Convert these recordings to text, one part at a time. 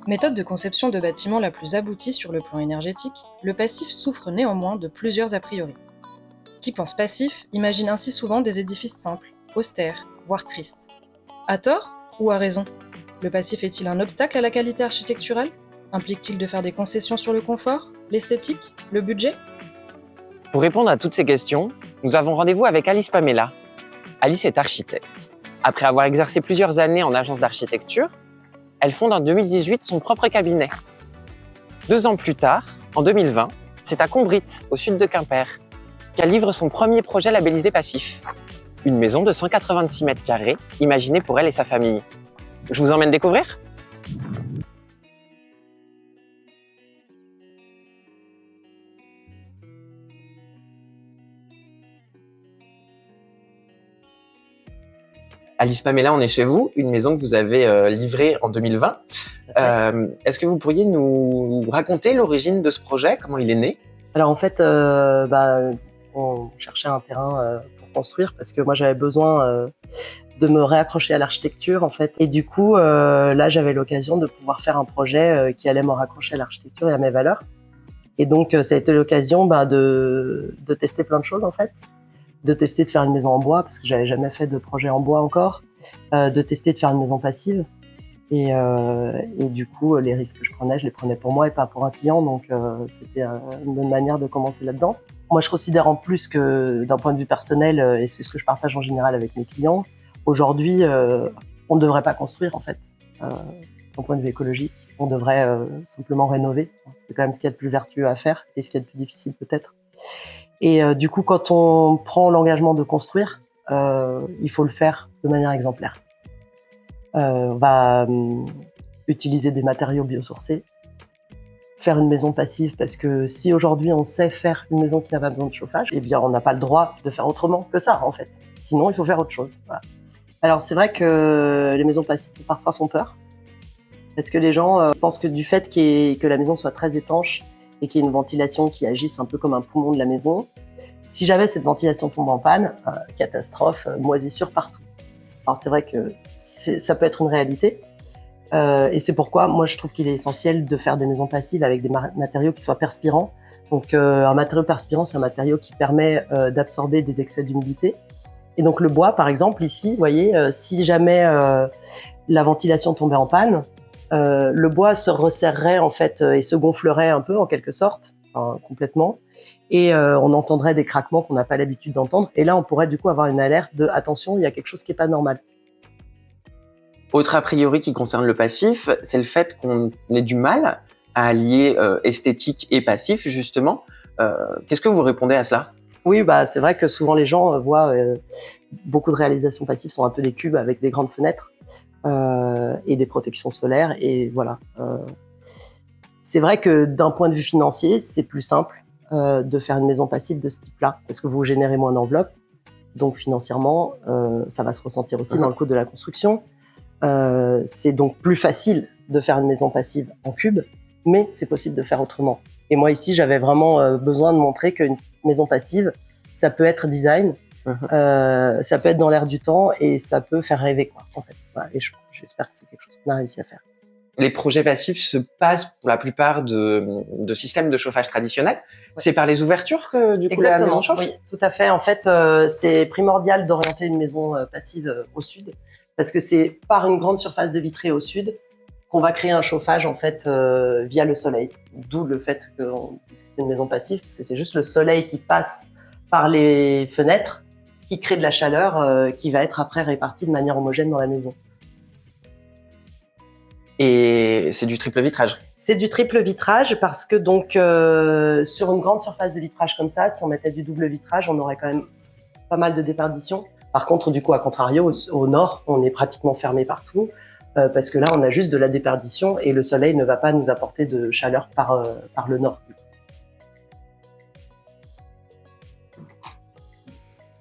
Méthode de conception de bâtiment la plus aboutie sur le plan énergétique, le passif souffre néanmoins de plusieurs a priori. Qui pense passif imagine ainsi souvent des édifices simples, austères, voire tristes. À tort ou à raison? Le passif est-il un obstacle à la qualité architecturale? Implique-t-il de faire des concessions sur le confort, l'esthétique, le budget? Pour répondre à toutes ces questions, nous avons rendez-vous avec Alice Pamela. Alice est architecte. Après avoir exercé plusieurs années en agence d'architecture, elle fonde en 2018 son propre cabinet. 2 ans plus tard, en 2020, c'est à Combrit, au sud de Quimper, qu'elle livre son premier projet labellisé passif. Une maison de 186 mètres carrés, imaginée pour elle et sa famille. Je vous emmène découvrir ? Alice Pamela, on est chez vous, une maison que vous avez livrée en 2020. Est-ce que vous pourriez nous raconter l'origine de ce projet, comment il est né? Alors en fait, on cherchait un terrain pour construire parce que moi j'avais besoin de me réaccrocher à l'architecture en fait. Et du coup, là j'avais l'occasion de pouvoir faire un projet qui allait me raccrocher à l'architecture et à mes valeurs. Et donc ça a été l'occasion de tester plein de choses en fait. De tester de faire une maison en bois parce que j'avais jamais fait de projet en bois encore, de tester de faire une maison passive et du coup les risques que je les prenais pour moi et pas pour un client, donc c'était une bonne manière de commencer là-dedans. Moi je considère en plus que d'un point de vue personnel, et c'est ce que je partage en général avec mes clients, aujourd'hui on ne devrait pas construire en fait, d'un point de vue écologique, on devrait simplement rénover, c'est quand même ce qu'il y a de plus vertueux à faire et ce qu'il y a de plus difficile peut-être. Et du coup, quand on prend l'engagement de construire, il faut le faire de manière exemplaire. On va utiliser des matériaux biosourcés, faire une maison passive, parce que si aujourd'hui on sait faire une maison qui n'a pas besoin de chauffage, eh bien on n'a pas le droit de faire autrement que ça en fait. Sinon, il faut faire autre chose. Voilà. Alors c'est vrai que les maisons passives parfois font peur, parce que les gens pensent que du fait que la maison soit très étanche, et qu'il y ait une ventilation qui agisse un peu comme un poumon de la maison. Si jamais cette ventilation tombe en panne, catastrophe, moisissure partout. Alors c'est vrai que ça peut être une réalité, et c'est pourquoi moi je trouve qu'il est essentiel de faire des maisons passives avec des matériaux qui soient perspirants. Donc un matériau perspirant, c'est un matériau qui permet d'absorber des excès d'humidité. Et donc le bois, par exemple, ici, vous voyez, si jamais la ventilation tombait en panne, le bois se resserrerait en fait et se gonflerait un peu en quelque sorte, enfin, complètement, et on entendrait des craquements qu'on n'a pas l'habitude d'entendre. Et là, on pourrait du coup avoir une alerte de attention, il y a quelque chose qui est pas normal. Autre a priori qui concerne le passif, c'est le fait qu'on ait du mal à allier esthétique et passif justement. Qu'est-ce que vous répondez à cela? Oui, c'est vrai que souvent les gens voient beaucoup de réalisations passives sont un peu des cubes avec des grandes fenêtres. Et des protections solaires, et voilà. C'est vrai que d'un point de vue financier, c'est plus simple de faire une maison passive de ce type-là, parce que vous générez moins d'enveloppe, donc financièrement, ça va se ressentir aussi dans le coût de la construction. C'est donc plus facile de faire une maison passive en cube, mais c'est possible de faire autrement. Et moi ici, j'avais vraiment besoin de montrer qu'une maison passive, ça peut être design, ça peut être dans l'air du temps et ça peut faire rêver, quoi, en fait. Voilà, et j'espère que c'est quelque chose qu'on a réussi à faire. Les projets passifs se passent pour la plupart de systèmes de chauffage traditionnels. Ouais. C'est par les ouvertures que du coup la maison chauffe? Oui, tout à fait. En fait, c'est primordial d'orienter une maison passive au sud, parce que c'est par une grande surface de vitrée au sud qu'on va créer un chauffage en fait via le soleil. D'où le fait que c'est une maison passive, parce que c'est juste le soleil qui passe par les fenêtres qui crée de la chaleur qui va être après répartie de manière homogène dans la maison. Et c'est du triple vitrage? C'est du triple vitrage parce que donc sur une grande surface de vitrage comme ça, si on mettait du double vitrage, on aurait quand même pas mal de déperdition. Par contre, du coup, à contrario, au nord, on est pratiquement fermé partout parce que là, on a juste de la déperdition et le soleil ne va pas nous apporter de chaleur par le nord.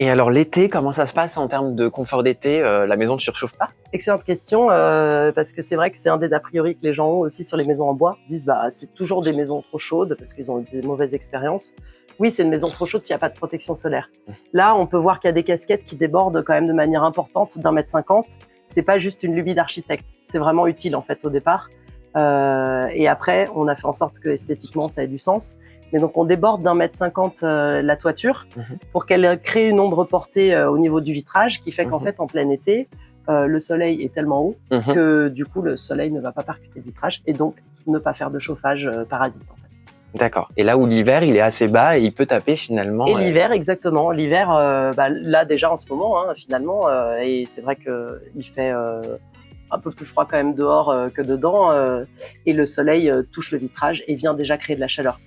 Et alors l'été, comment ça se passe en termes de confort d'été? La maison ne surchauffe pas? Excellente question, parce que c'est vrai que c'est un des a priori que les gens ont aussi sur les maisons en bois. Ils disent c'est toujours des maisons trop chaudes parce qu'ils ont eu des mauvaises expériences. Oui, c'est une maison trop chaude s'il n'y a pas de protection solaire. Là, on peut voir qu'il y a des casquettes qui débordent quand même de manière importante d'1,50 m. C'est pas juste une lubie d'architecte, c'est vraiment utile en fait au départ. Et après, on a fait en sorte que esthétiquement, ça ait du sens. Mais donc, on déborde d'1,50 m la toiture pour qu'elle crée une ombre portée au niveau du vitrage, qui fait qu'en fait, en plein été, le soleil est tellement haut que du coup, le soleil ne va pas percuter le vitrage et donc ne pas faire de chauffage parasite. En fait. D'accord. Et là où l'hiver, il est assez bas et il peut taper finalement. Et l'hiver, exactement. L'hiver, là déjà en ce moment, finalement, et c'est vrai que il fait un peu plus froid quand même dehors que dedans, et le soleil touche le vitrage et vient déjà créer de la chaleur.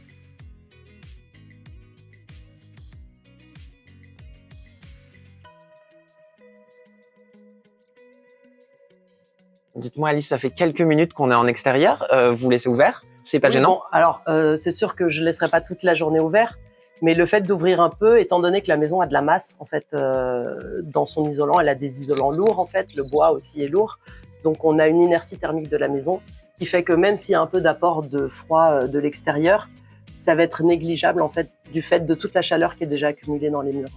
Dites-moi Alice, ça fait quelques minutes qu'on est en extérieur. Vous laissez ouvert? C'est pas Oui, gênant? bon, alors, c'est sûr que je laisserai pas toute la journée ouvert, mais le fait d'ouvrir un peu, étant donné que la maison a de la masse, en fait, dans son isolant, elle a des isolants lourds, en fait, le bois aussi est lourd, donc on a une inertie thermique de la maison qui fait que même s'il y a un peu d'apport de froid de l'extérieur, ça va être négligeable, en fait, du fait de toute la chaleur qui est déjà accumulée dans les murs.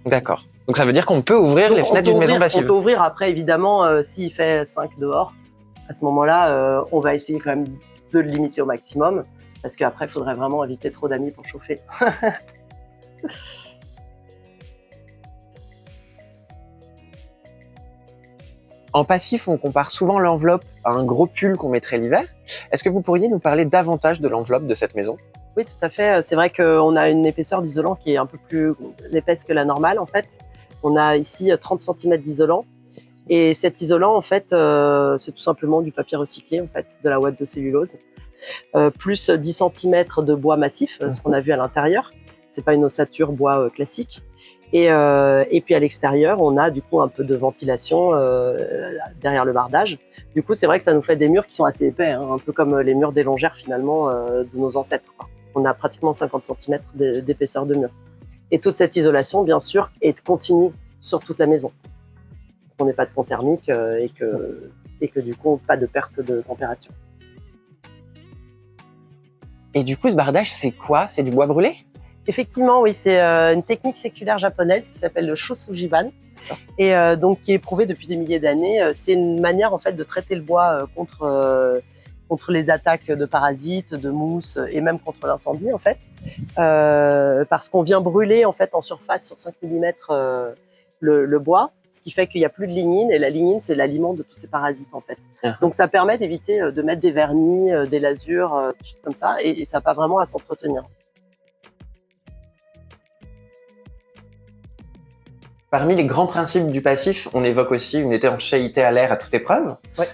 D'accord. Donc ça veut dire qu'on peut ouvrir les fenêtres d'une maison passive? On peut ouvrir après, évidemment, s'il fait 5 dehors, à ce moment-là, on va essayer quand même de le limiter au maximum, parce qu'après, il faudrait vraiment éviter trop d'amis pour chauffer. En passif, on compare souvent l'enveloppe à un gros pull qu'on mettrait l'hiver. Est-ce que vous pourriez nous parler davantage de l'enveloppe de cette maison? Oui, tout à fait. C'est vrai qu'on a une épaisseur d'isolant qui est un peu plus épaisse que la normale, en fait. On a ici 30 cm d'isolant. Et cet isolant, en fait, c'est tout simplement du papier recyclé, en fait, de la ouate de cellulose, plus 10 cm de bois massif, ce qu'on a vu à l'intérieur. C'est pas une ossature bois classique. Et puis à l'extérieur, on a du coup un peu de ventilation derrière le bardage. Du coup, c'est vrai que ça nous fait des murs qui sont assez épais, un peu comme les murs des longères finalement de nos ancêtres, quoi. On a pratiquement 50 cm d'épaisseur de mur. Et toute cette isolation, bien sûr, est continue sur toute la maison. On n'ait pas de pont thermique et que du coup, pas de perte de température. Et du coup, ce bardage, c'est quoi? C'est du bois brûlé? Effectivement, oui, c'est une technique séculaire japonaise qui s'appelle le shosujiban et donc qui est prouvée depuis des milliers d'années. C'est une manière en fait de traiter le bois contre les attaques de parasites, de mousse et même contre l'incendie en fait, parce qu'on vient brûler en fait en surface sur 5 mm le bois, ce qui fait qu'il n'y a plus de lignine et la lignine c'est l'aliment de tous ces parasites en fait. Donc ça permet d'éviter de mettre des vernis, des lasures, des choses comme ça et ça n'a pas vraiment à s'entretenir. Parmi les grands principes du passif, on évoque aussi une étanchéité à l'air à toute épreuve. Ouais.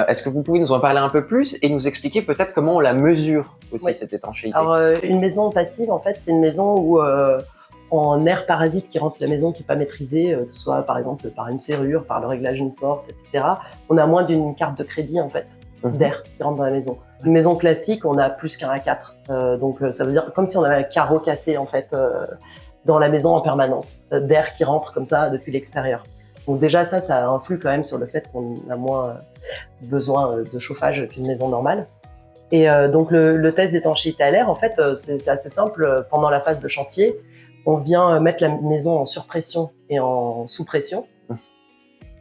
Est-ce que vous pouvez nous en parler un peu plus et nous expliquer peut-être comment on la mesure aussi, ouais. cette étanchéité? Alors, une maison passive, en fait, c'est une maison où en air parasite qui rentre la maison qui n'est pas maîtrisé, soit par exemple par une serrure, par le réglage d'une porte, etc., on a moins d'une carte de crédit en fait d'air qui rentre dans la maison. Une maison classique, on a plus qu'un A4. Donc ça veut dire comme si on avait un carreau cassé en fait dans la maison en permanence, d'air qui rentre comme ça depuis l'extérieur. Donc déjà ça influe quand même sur le fait qu'on a moins besoin de chauffage qu'une maison normale. Et donc le test d'étanchéité à l'air, en fait, c'est assez simple. Pendant la phase de chantier, on vient mettre la maison en surpression et en sous-pression.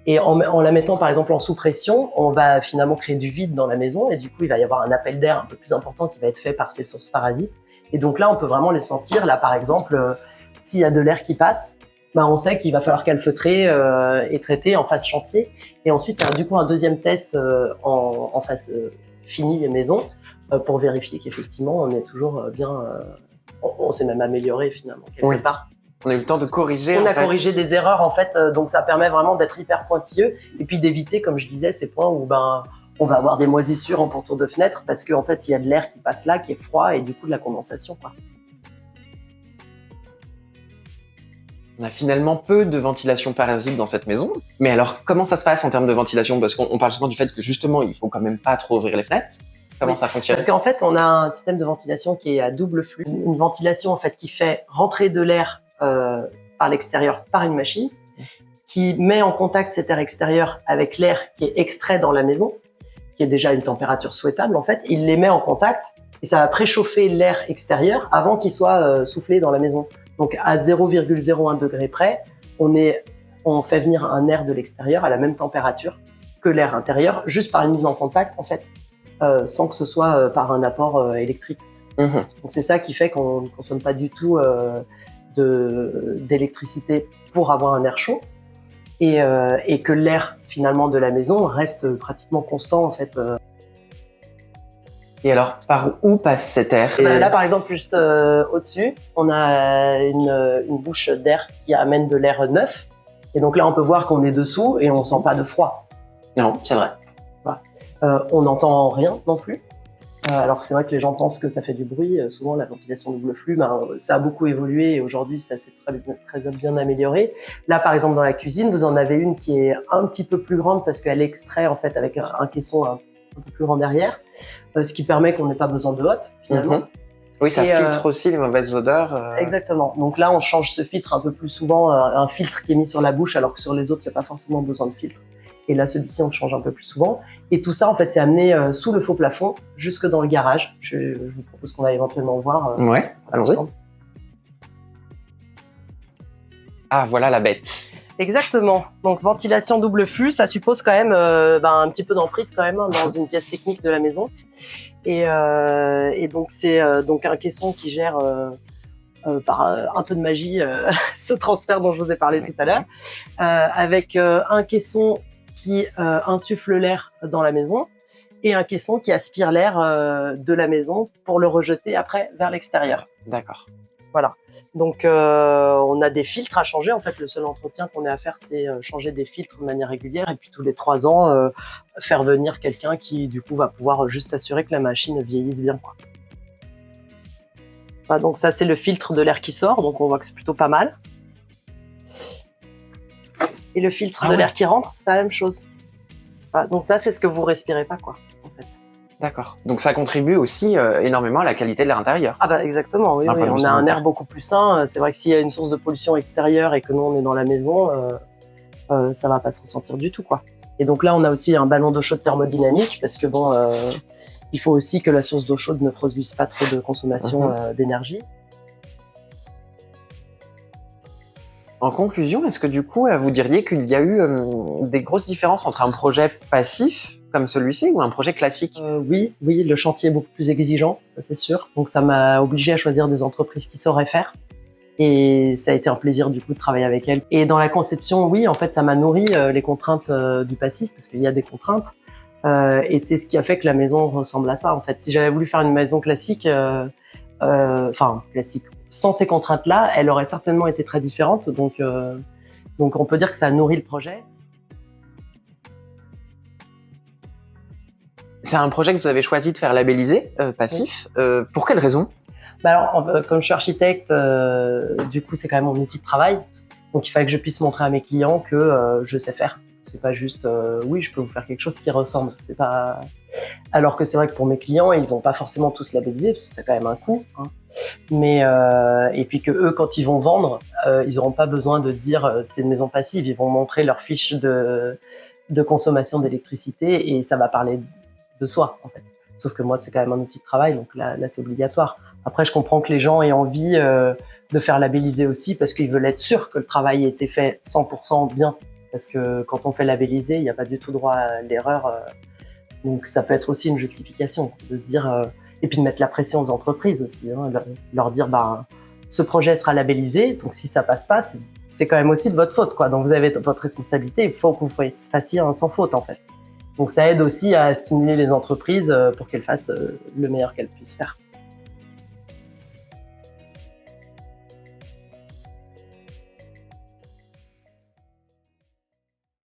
Et en la mettant par exemple en sous-pression, on va finalement créer du vide dans la maison et du coup il va y avoir un appel d'air un peu plus important qui va être fait par ces sources parasites. Et donc là on peut vraiment les sentir. Là par exemple, s'il y a de l'air qui passe, on sait qu'il va falloir calfeutrer et traiter en phase chantier. Et ensuite il y a du coup un deuxième test en phase finie maison pour vérifier qu'effectivement on est toujours bien. On s'est même amélioré finalement quelque part. On a eu le temps de corriger. On a corrigé des erreurs en fait, donc ça permet vraiment d'être hyper pointilleux et puis d'éviter, comme je disais, ces points où on va avoir des moisissures en pourtour de fenêtre parce qu'en fait il y a de l'air qui passe là, qui est froid et du coup de la condensation, quoi. On a finalement peu de ventilation parasite dans cette maison. Mais alors, comment ça se passe en termes de ventilation? Parce qu'on parle souvent du fait que justement, il faut quand même pas trop ouvrir les fenêtres. Comment ça fonctionne? Parce qu'en fait, on a un système de ventilation qui est à double flux. Une ventilation en fait qui fait rentrer de l'air par l'extérieur par une machine, qui met en contact cet air extérieur avec l'air qui est extrait dans la maison, qui est déjà à une température souhaitable. En fait, il les met en contact et ça va préchauffer l'air extérieur avant qu'il soit soufflé dans la maison. Donc à 0,01 degré près, on fait venir un air de l'extérieur à la même température que l'air intérieur, juste par une mise en contact en fait sans que ce soit par un apport électrique. Mhm. Donc c'est ça qui fait qu'on ne consomme pas du tout d'électricité pour avoir un air chaud et que l'air finalement de la maison reste pratiquement constant en fait. Et alors, par où passe cet air? Là par exemple juste au-dessus, on a une bouche d'air qui amène de l'air neuf et donc là on peut voir qu'on est dessous et on sent pas de froid. Non, c'est vrai. Voilà. On n'entend rien non plus. Alors c'est vrai que les gens pensent que ça fait du bruit. Souvent la ventilation double flux, ça a beaucoup évolué et aujourd'hui ça s'est très bien amélioré. Là par exemple dans la cuisine, vous en avez une qui est un petit peu plus grande parce qu'elle extrait en fait avec un caisson un peu plus grand derrière, ce qui permet qu'on n'ait pas besoin de hotte finalement. Oui, ça filtre aussi les mauvaises odeurs. Exactement. Donc là on change ce filtre un peu plus souvent, un filtre qui est mis sur la bouche alors que sur les autres il n'y a pas forcément besoin de filtre. Et là, celui-ci, on le change un peu plus souvent. Et tout ça, en fait, c'est amené sous le faux plafond, jusque dans le garage. Je vous propose qu'on aille éventuellement voir. Ouais, allons-y. Ah, voilà la bête. Exactement. Donc, ventilation double flux, ça suppose quand même un petit peu d'emprise quand même dans une pièce technique de la maison. Et donc, c'est donc un caisson qui gère par un peu de magie ce transfert dont je vous ai parlé tout à l'heure, avec un caisson qui insuffle l'air dans la maison et un caisson qui aspire l'air de la maison pour le rejeter après vers l'extérieur. D'accord. Voilà. Donc on a des filtres à changer. En fait, le seul entretien qu'on ait à faire, c'est changer des filtres de manière régulière et puis tous les 3 ans, faire venir quelqu'un qui du coup va pouvoir juste s'assurer que la machine vieillisse bien, quoi. Voilà, donc ça c'est le filtre de l'air qui sort, donc on voit que c'est plutôt pas mal. Et le filtre de l'air qui rentre, c'est pas la même chose. Voilà, donc ça, c'est ce que vous respirez pas, quoi, en fait. D'accord. Donc ça contribue aussi énormément à la qualité de l'air intérieur. Ah bah exactement, oui. On a un air beaucoup plus sain. C'est vrai que s'il y a une source de pollution extérieure et que nous, on est dans la maison, ça va pas se ressentir du tout, quoi. Et donc là, on a aussi un ballon d'eau chaude thermodynamique parce que bon, il faut aussi que la source d'eau chaude ne produise pas trop de consommation d'énergie. En conclusion, est-ce que du coup, vous diriez qu'il y a eu des grosses différences entre un projet passif comme celui-ci ou un projet classique? Oui, le chantier est beaucoup plus exigeant, ça c'est sûr. Donc ça m'a obligé à choisir des entreprises qui sauraient faire. Et ça a été un plaisir du coup de travailler avec elles. Et dans la conception, oui, en fait, ça m'a nourri les contraintes du passif parce qu'il y a des contraintes. Et c'est ce qui a fait que la maison ressemble à ça. En fait, si j'avais voulu faire une maison classique, classique, sans ces contraintes-là, elle aurait certainement été très différente. Donc on peut dire que ça a nourri le projet. C'est un projet que vous avez choisi de faire labelliser, passif. Oui. Pour quelle raison? Alors, comme je suis architecte, du coup, c'est quand même mon outil de travail. Donc, il fallait que je puisse montrer à mes clients que je sais faire. C'est pas juste, oui, je peux vous faire quelque chose qui ressemble. C'est pas. Alors que c'est vrai que pour mes clients, ils vont pas forcément tous labelliser parce que c'est quand même un coût. Hein. Mais et puis que eux, quand ils vont vendre, ils n'auront pas besoin de dire c'est une maison passive. Ils vont montrer leur fiche de consommation d'électricité et ça va parler de soi en fait. Sauf que moi, c'est quand même un outil de travail, donc là c'est obligatoire. Après, je comprends que les gens aient envie de faire labelliser aussi parce qu'ils veulent être sûrs que le travail a été fait 100% bien. Parce que quand on fait labelliser, il n'y a pas du tout droit à l'erreur. Donc ça peut être aussi une justification de se dire et puis de mettre la pression aux entreprises aussi, hein, leur dire ce projet sera labellisé, donc si ça passe pas, c'est quand même aussi de votre faute, quoi. Donc vous avez votre responsabilité, il faut que vous fassiez un sans faute en fait. Donc ça aide aussi à stimuler les entreprises pour qu'elles fassent le meilleur qu'elles puissent faire.